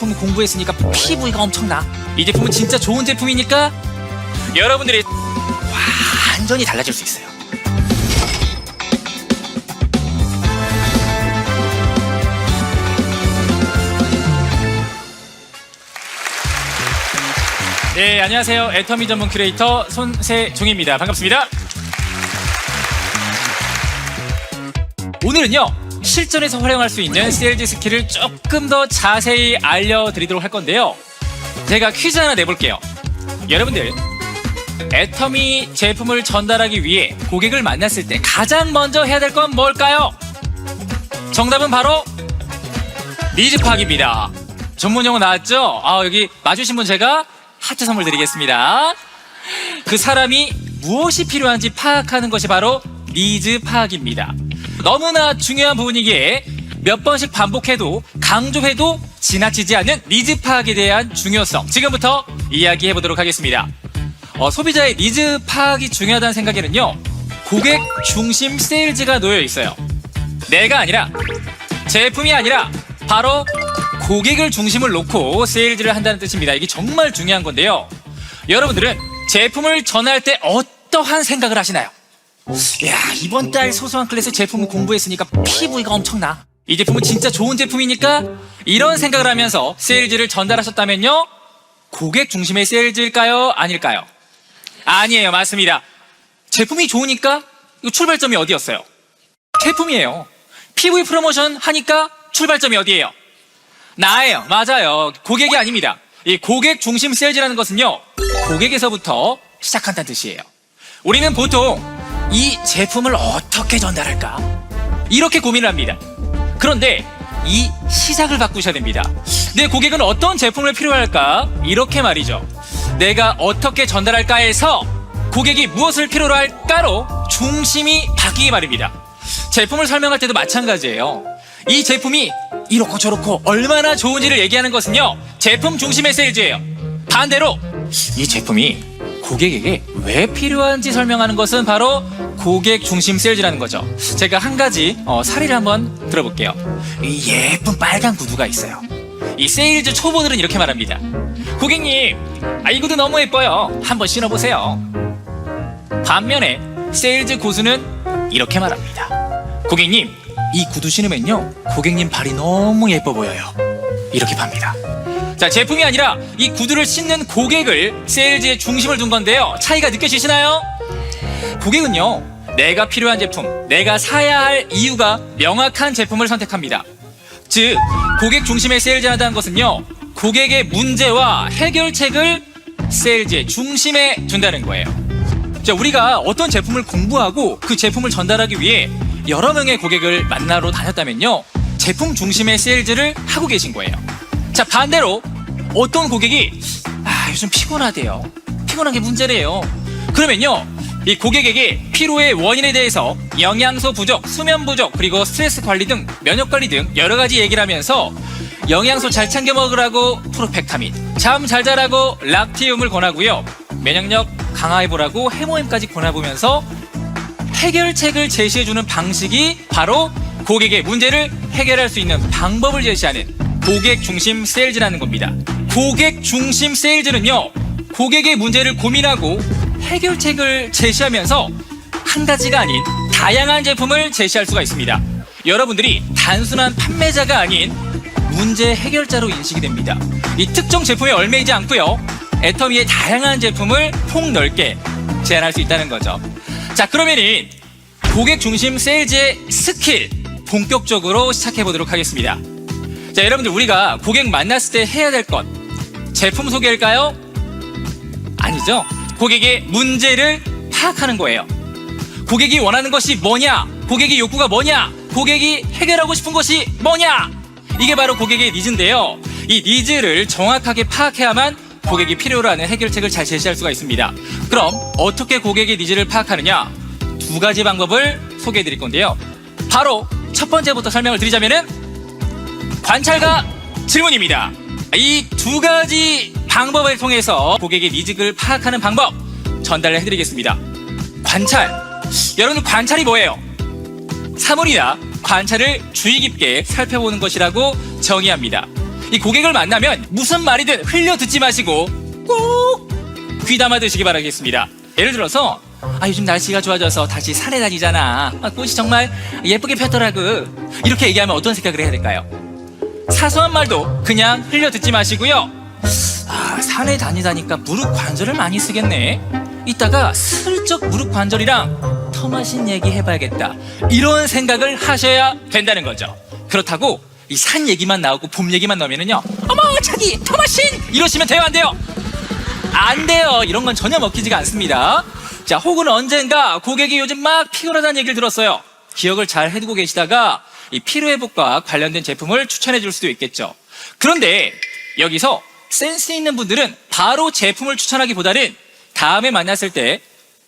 제품 공부했으니까 피부가 엄청나. 이 제품은 진짜 좋은 제품이니까 여러분들이 완전히 달라질 수 있어요. 네, 안녕하세요. 애터미 전문 큐레이터 손세종입니다. 반갑습니다. 오늘은요, 실전에서 활용할 수 있는 세일즈 스킬을 조금 더 자세히 알려드리도록 할 건데요. 제가 퀴즈 하나 내볼게요. 여러분들, 애터미 제품을 전달하기 위해 고객을 만났을 때 가장 먼저 해야 될 건 뭘까요? 정답은 바로 니즈 파악입니다. 전문 용어 나왔죠? 여기 맞으신 분 제가 하트 선물 드리겠습니다. 그 사람이 무엇이 필요한지 파악하는 것이 바로 니즈 파악입니다. 너무나 중요한 부분이기에 몇 번씩 반복해도 강조해도 지나치지 않는 니즈 파악에 대한 중요성, 지금부터 이야기해 보도록 하겠습니다. 소비자의 니즈 파악이 중요하다는 생각에는요, 고객 중심 세일즈가 놓여 있어요. 내가 아니라, 제품이 아니라 바로 고객을 중심을 놓고 세일즈를 한다는 뜻입니다. 이게 정말 중요한 건데요. 여러분들은 제품을 전할 때 어떠한 생각을 하시나요? 야, 이번 달 소소한 클래스 제품을 공부했으니까 피부가 엄청나. 이 제품은 진짜 좋은 제품이니까 이런 생각을 하면서 세일즈를 전달하셨다면요, 고객 중심의 세일즈일까요? 아닐까요? 아니에요. 맞습니다. 제품이 좋으니까 이거 출발점이 어디였어요? 제품이에요. PV 프로모션 하니까 출발점이 어디예요? 나예요. 맞아요. 고객이 아닙니다. 이 고객 중심 세일즈라는 것은요, 고객에서부터 시작한다는 뜻이에요. 우리는 보통 이 제품을 어떻게 전달할까? 이렇게 고민을 합니다. 그런데 이 시작을 바꾸셔야 됩니다. 내 고객은 어떤 제품을 필요할까? 이렇게 말이죠. 내가 어떻게 전달할까에서 고객이 무엇을 필요로 할까로 중심이 바뀌기 말입니다. 제품을 설명할 때도 마찬가지예요. 이 제품이 이렇고 저렇고 얼마나 좋은지를 얘기하는 것은요, 제품 중심의 세일즈예요. 반대로 이 제품이 고객에게 왜 필요한지 설명하는 것은 바로 고객 중심 세일즈라는 거죠. 제가 한 가지 사례를 한번 들어볼게요. 이 예쁜 빨간 구두가 있어요. 이 세일즈 초보들은 이렇게 말합니다. 고객님, 이 구두 너무 예뻐요. 한번 신어보세요. 반면에 세일즈 고수는 이렇게 말합니다. 고객님, 이 구두 신으면요, 고객님 발이 너무 예뻐 보여요. 이렇게 팝니다. 자, 제품이 아니라 이 구두를 신는 고객을 세일즈의 중심을 둔 건데요. 차이가 느껴지시나요? 고객은요, 내가 필요한 제품, 내가 사야 할 이유가 명확한 제품을 선택합니다. 즉, 고객 중심의 세일즈를 한다는 것은요, 고객의 문제와 해결책을 세일즈의 중심에 둔다는 거예요. 자, 우리가 어떤 제품을 공부하고 그 제품을 전달하기 위해 여러 명의 고객을 만나러 다녔다면요, 제품 중심의 세일즈를 하고 계신 거예요. 자, 반대로 어떤 고객이 요즘 피곤하대요. 피곤한 게 문제래요. 그러면요, 이 고객에게 피로의 원인에 대해서 영양소 부족, 수면 부족, 그리고 스트레스 관리 등 면역 관리 등 여러 가지 얘기를 하면서 영양소 잘 챙겨 먹으라고 프로펙타민, 잠 잘 자라고 락티움을 권하고요, 면역력 강화해보라고 해모임까지 권해보면서 해결책을 제시해주는 방식이 바로 고객의 문제를 해결할 수 있는 방법을 제시하는 고객 중심 세일즈라는 겁니다. 고객 중심 세일즈는요, 고객의 문제를 고민하고 해결책을 제시하면서 한 가지가 아닌 다양한 제품을 제시할 수가 있습니다. 여러분들이 단순한 판매자가 아닌 문제 해결자로 인식이 됩니다. 이 특정 제품에 얽매이지 않고요, 애터미의 다양한 제품을 폭넓게 제안할 수 있다는 거죠. 자, 그러면은 고객 중심 세일즈의 스킬 본격적으로 시작해 보도록 하겠습니다. 자, 여러분들, 우리가 고객 만났을 때 해야 될 것, 제품 소개일까요? 아니죠. 고객의 문제를 파악하는 거예요. 고객이 원하는 것이 뭐냐? 고객의 욕구가 뭐냐? 고객이 해결하고 싶은 것이 뭐냐? 이게 바로 고객의 니즈인데요. 이 니즈를 정확하게 파악해야만 고객이 필요로 하는 해결책을 잘 제시할 수가 있습니다. 그럼 어떻게 고객의 니즈를 파악하느냐? 두 가지 방법을 소개해 드릴 건데요. 바로 첫 번째부터 설명을 드리자면은 관찰과 질문입니다. 이 두 가지 방법을 통해서 고객의 니즈를 파악하는 방법 전달을 해드리겠습니다. 관찰. 여러분, 관찰이 뭐예요? 사물이나 관찰을 주의 깊게 살펴보는 것이라고 정의합니다. 이 고객을 만나면 무슨 말이든 흘려 듣지 마시고 꼭 귀담아 드시기 바라겠습니다. 예를 들어서 요즘 날씨가 좋아져서 다시 산에 다니잖아. 꽃이 정말 예쁘게 폈더라고. 이렇게 얘기하면 어떤 생각을 해야 될까요? 사소한 말도 그냥 흘려 듣지 마시고요. 산에 다니다니까 무릎 관절을 많이 쓰겠네. 이따가 슬쩍 무릎 관절이랑 터마신 얘기 해봐야겠다. 이런 생각을 하셔야 된다는 거죠. 그렇다고 이 산 얘기만 나오고 봄 얘기만 나오면은요, 어머 자기 터마신 이러시면 돼요, 안 돼요? 안 돼요. 이런 건 전혀 먹히지가 않습니다. 자, 혹은 언젠가 고객이 요즘 막 피곤하다는 얘기를 들었어요. 기억을 잘 해두고 계시다가 이 피로회복과 관련된 제품을 추천해 줄 수도 있겠죠. 그런데 여기서 센스 있는 분들은 바로 제품을 추천하기보다는 다음에 만났을 때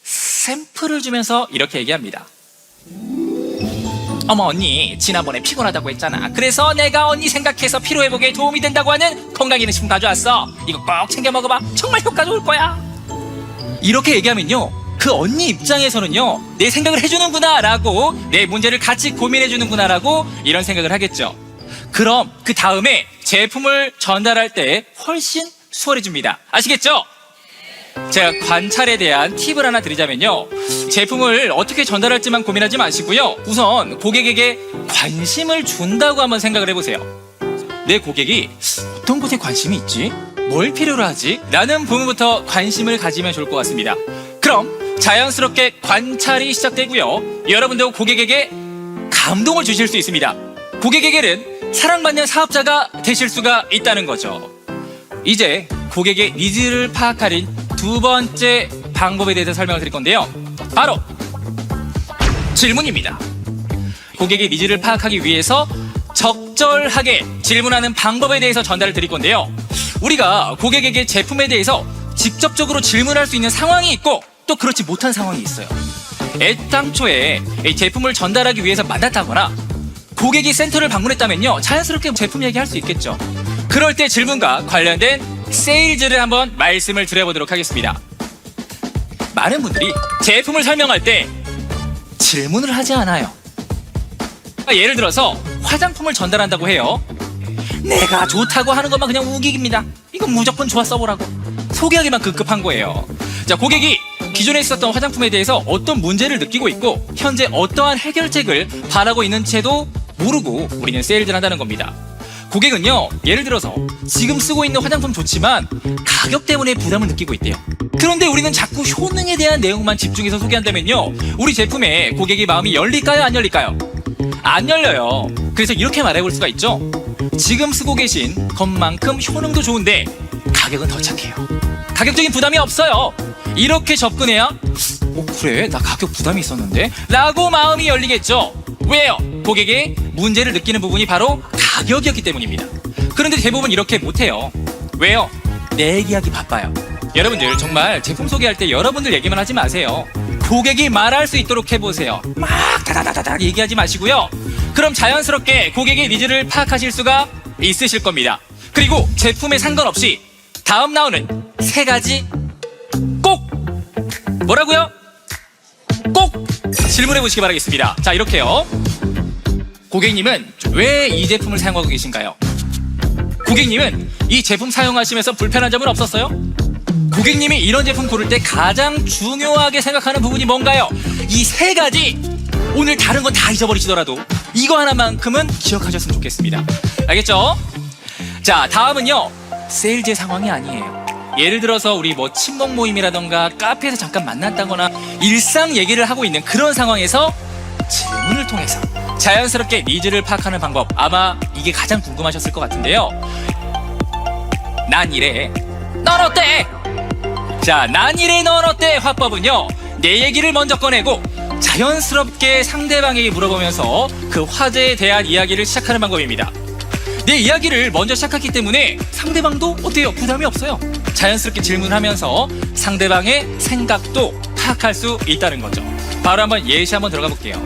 샘플을 주면서 이렇게 얘기합니다. 어머 언니, 지난번에 피곤하다고 했잖아. 그래서 내가 언니 생각해서 피로회복에 도움이 된다고 하는 건강기능식품 가져왔어. 이거 꼭 챙겨 먹어봐. 정말 효과 좋을 거야. 이렇게 얘기하면요, 그 언니 입장에서는요, 내 생각을 해주는구나 라고, 내 문제를 같이 고민해주는구나 라고 이런 생각을 하겠죠. 그럼 그 다음에 제품을 전달할 때 훨씬 수월해집니다. 아시겠죠? 제가 관찰에 대한 팁을 하나 드리자면요, 제품을 어떻게 전달할지만 고민하지 마시고요, 우선 고객에게 관심을 준다고 한번 생각을 해보세요. 내 고객이 어떤 곳에 관심이 있지? 뭘 필요로 하지? 라는 부분부터 관심을 가지면 좋을 것 같습니다. 그럼 자연스럽게 관찰이 시작되고요, 여러분도 고객에게 감동을 주실 수 있습니다. 고객에게는 사랑받는 사업자가 되실 수가 있다는 거죠. 이제 고객의 니즈를 파악하는 두 번째 방법에 대해서 설명을 드릴 건데요, 바로 질문입니다. 고객의 니즈를 파악하기 위해서 적절하게 질문하는 방법에 대해서 전달을 드릴 건데요, 우리가 고객에게 제품에 대해서 직접적으로 질문할 수 있는 상황이 있고 또 그렇지 못한 상황이 있어요. 애당초에 이 제품을 전달하기 위해서 만났다거나 고객이 센터를 방문했다면요, 자연스럽게 제품 얘기할 수 있겠죠. 그럴 때 질문과 관련된 세일즈를 한번 말씀을 드려보도록 하겠습니다. 많은 분들이 제품을 설명할 때 질문을 하지 않아요. 예를 들어서 화장품을 전달한다고 해요. 내가 좋다고 하는 것만 그냥 우기기입니다. 이건 무조건 좋아 써보라고. 소개하기만 급급한 거예요. 자, 고객이 기존에 있었던 화장품에 대해서 어떤 문제를 느끼고 있고 현재 어떠한 해결책을 바라고 있는지도 모르고 우리는 세일즈를 한다는 겁니다. 고객은요, 예를 들어서 지금 쓰고 있는 화장품 좋지만 가격 때문에 부담을 느끼고 있대요. 그런데 우리는 자꾸 효능에 대한 내용만 집중해서 소개한다면요, 우리 제품에 고객의 마음이 열릴까요, 안 열릴까요? 안 열려요. 그래서 이렇게 말해볼 수가 있죠. 지금 쓰고 계신 것만큼 효능도 좋은데 가격은 더 착해요. 가격적인 부담이 없어요. 이렇게 접근해야 그래, 나 가격 부담이 있었는데 라고 마음이 열리겠죠. 왜요? 고객이 문제를 느끼는 부분이 바로 가격이었기 때문입니다. 그런데 대부분 이렇게 못해요. 왜요? 내 얘기하기 바빠요. 여러분들 정말 제품 소개할 때 여러분들 얘기만 하지 마세요. 고객이 말할 수 있도록 해보세요. 막 다다다다다 얘기하지 마시고요. 그럼 자연스럽게 고객의 니즈를 파악하실 수가 있으실 겁니다. 그리고 제품에 상관없이 다음 나오는 세 가지 꼭 뭐라고요? 꼭 질문해 보시기 바라겠습니다. 자, 이렇게요. 고객님은 왜 이 제품을 사용하고 계신가요? 고객님은 이 제품 사용하시면서 불편한 점은 없었어요? 고객님이 이런 제품 고를 때 가장 중요하게 생각하는 부분이 뭔가요? 이 세 가지, 오늘 다른 건 다 잊어버리시더라도 이거 하나만큼은 기억하셨으면 좋겠습니다. 알겠죠? 자, 다음은요, 세일즈의 상황이 아니에요. 예를 들어서 우리 친목 모임이라던가 카페에서 잠깐 만났다거나 일상 얘기를 하고 있는 그런 상황에서 질문을 통해서 자연스럽게 니즈를 파악하는 방법, 아마 이게 가장 궁금하셨을 것 같은데요. 난 이래, 넌 어때? 자, 난 이래, 넌 어때? 화법은요, 내 얘기를 먼저 꺼내고 자연스럽게 상대방에게 물어보면서 그 화제에 대한 이야기를 시작하는 방법입니다. 내 이야기를 먼저 시작했기 때문에 상대방도 어때요? 부담이 없어요. 자연스럽게 질문하면서 상대방의 생각도 파악할 수 있다는 거죠. 바로 한번 예시 한번 들어가 볼게요.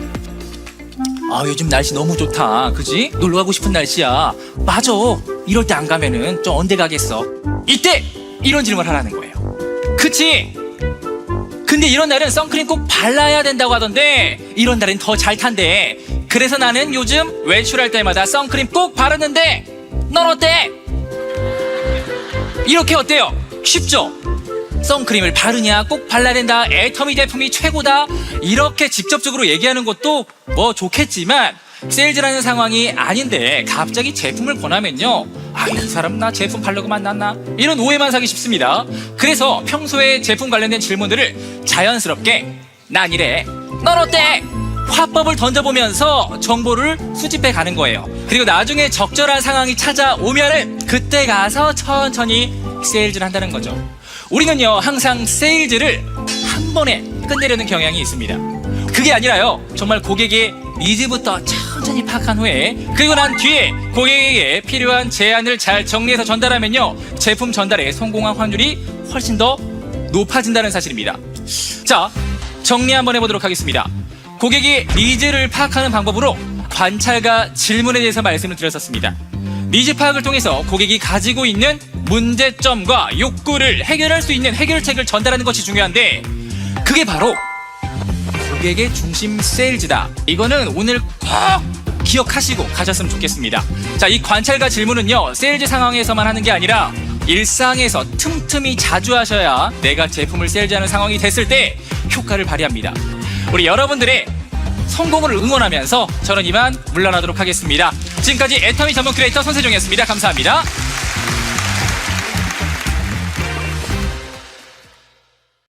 요즘 날씨 너무 좋다, 그지? 놀러 가고 싶은 날씨야. 맞아, 이럴 때 안 가면은 좀 언제 가겠어? 이때 이런 질문을 하라는 거예요. 그치? 근데 이런 날은 선크림 꼭 발라야 된다고 하던데 이런 날은 더 잘 탄대. 그래서 나는 요즘 외출할 때마다 선크림 꼭 바르는데 넌 어때? 이렇게 어때요? 쉽죠? 선크림을 바르냐, 꼭 발라야 된다, 애터미 제품이 최고다, 이렇게 직접적으로 얘기하는 것도 뭐 좋겠지만 세일즈라는 상황이 아닌데 갑자기 제품을 권하면요, 아, 이 사람 나 제품 바르고 만났나? 이런 오해만 사기 쉽습니다. 그래서 평소에 제품 관련된 질문들을 자연스럽게 난 이래, 넌 어때? 화법을 던져보면서 정보를 수집해 가는 거예요. 그리고 나중에 적절한 상황이 찾아오면은 그때 가서 천천히 세일즈를 한다는 거죠. 우리는요, 항상 세일즈를 한 번에 끝내려는 경향이 있습니다. 그게 아니라요, 정말 고객의 니즈부터 천천히 파악한 후에, 그리고 난 뒤에 고객에게 필요한 제안을 잘 정리해서 전달하면요, 제품 전달에 성공한 확률이 훨씬 더 높아진다는 사실입니다. 자, 정리 한번 해보도록 하겠습니다. 고객의 니즈를 파악하는 방법으로 관찰과 질문에 대해서 말씀을 드렸었습니다. 니즈 파악을 통해서 고객이 가지고 있는 문제점과 욕구를 해결할 수 있는 해결책을 전달하는 것이 중요한데, 그게 바로 고객의 중심 세일즈다. 이거는 오늘 꼭 기억하시고 가셨으면 좋겠습니다. 자, 이 관찰과 질문은요, 세일즈 상황에서만 하는 게 아니라 일상에서 틈틈이 자주 하셔야 내가 제품을 세일즈하는 상황이 됐을 때 효과를 발휘합니다. 우리 여러분들의 성공을 응원하면서 저는 이만 물러나도록 하겠습니다. 지금까지 애터미 전문 크리에이터 손세종이었습니다. 감사합니다.